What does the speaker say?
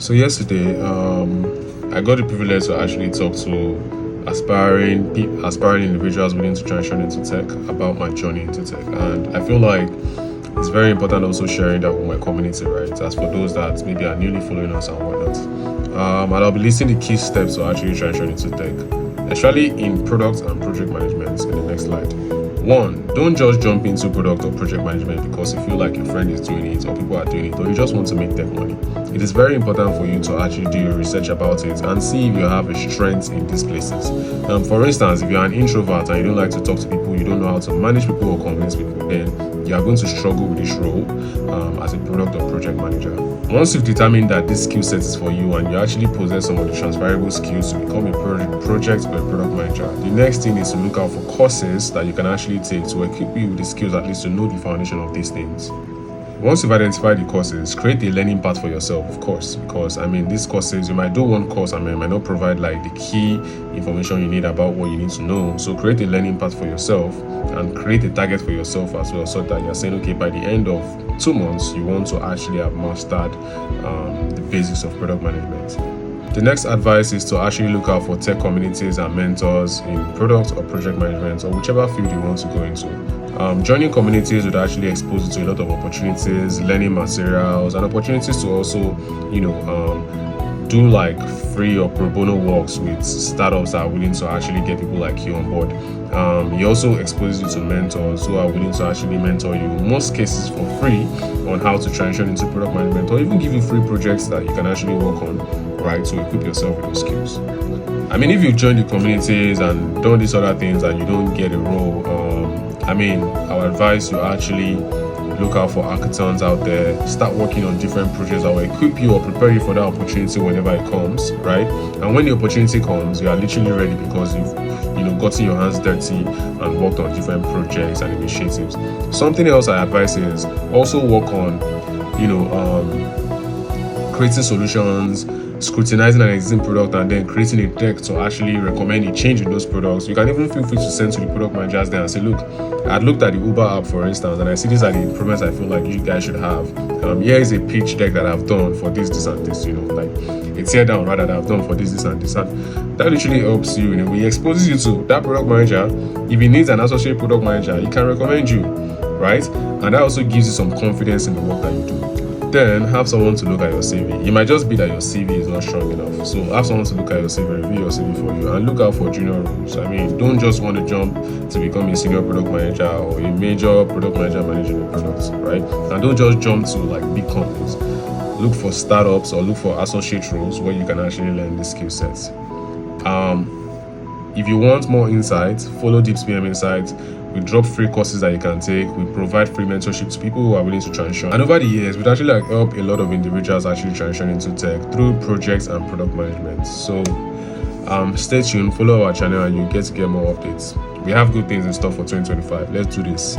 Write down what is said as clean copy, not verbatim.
So yesterday, I got the privilege to actually talk to aspiring individuals willing to transition into tech about my journey into tech, and I feel like it's very important also sharing that with my community, right? As for those that maybe are newly following us and whatnot, and I'll be listing the key steps to actually transition into tech, especially in product and project management in the next slide. One, don't just jump into product or project management because you feel like your friend is doing it or people are doing it or you just want to make tech money. It is very important for you to actually do your research about it and see if you have a strength in these places. For instance, if you're an introvert and you don't like to talk to people, you don't know how to manage people or convince people, then you are going to struggle with this role as a product or project manager. Once you've determined that this skill set is for you and you actually possess some of the transferable skills to become a project or a product manager, the next thing is to look out for courses that you can actually take to equip you with the skills at least to know the foundation of these things. Once you've identified the courses, create a learning path for yourself, of course, because these courses, you might do one course and it might not provide like the key information you need about what you need to know. So create a learning path for yourself and create a target for yourself as well, so that you're saying, okay, by the end of 2 months, you want to actually have mastered the basics of product management. The next advice is to actually look out for tech communities and mentors in product or project management or whichever field you want to go into. Joining communities would actually expose you to a lot of opportunities, learning materials, and opportunities to also, do like free or pro bono works with startups that are willing to actually get people like you on board. He also exposes you to mentors who are willing to actually mentor you, in most cases for free, on how to transition into product management, or even give you free projects that you can actually work on, right, to equip yourself with those skills. If you join the communities and done these other things and you don't get a role, I would advise you actually look out for hackathons out there, start working on different projects that will equip you or prepare you for that opportunity whenever it comes, right? And when the opportunity comes, you are literally ready because you've gotten your hands dirty and worked on different projects and initiatives. Something else I advise is also work on, creating solutions, scrutinizing an existing product, and then creating a deck to actually recommend a change in those products. You can even feel free to send to the product managers there and say, look, I looked at the Uber app, for instance, and I see these are the improvements I feel like you guys should have. Here is a pitch deck that I've done for this, and this, like a tear down rather that I've done for this, and this. And that literally helps you in a way. It exposes you to that product manager. If he needs an associate product manager, he can recommend you, right? And that also gives you some confidence in the work that you do. Then have someone to look at your CV. It might just be that your CV is not strong enough. So have someone to look at your CV, review your CV for you, and look out for junior roles. Don't just want to jump to become a senior product manager or a major product manager managing a product, right? And don't just jump to like big companies. Look for startups or look for associate roles where you can actually learn the skill sets. If you want more insights, follow Deep PM Insights. We drop free courses that you can take. We provide free mentorship to people who are willing to transition. And over the years, we've actually helped a lot of individuals actually transition into tech through projects and product management. So stay tuned, follow our channel, and you get more updates. We have good things in store for 2025. Let's do this.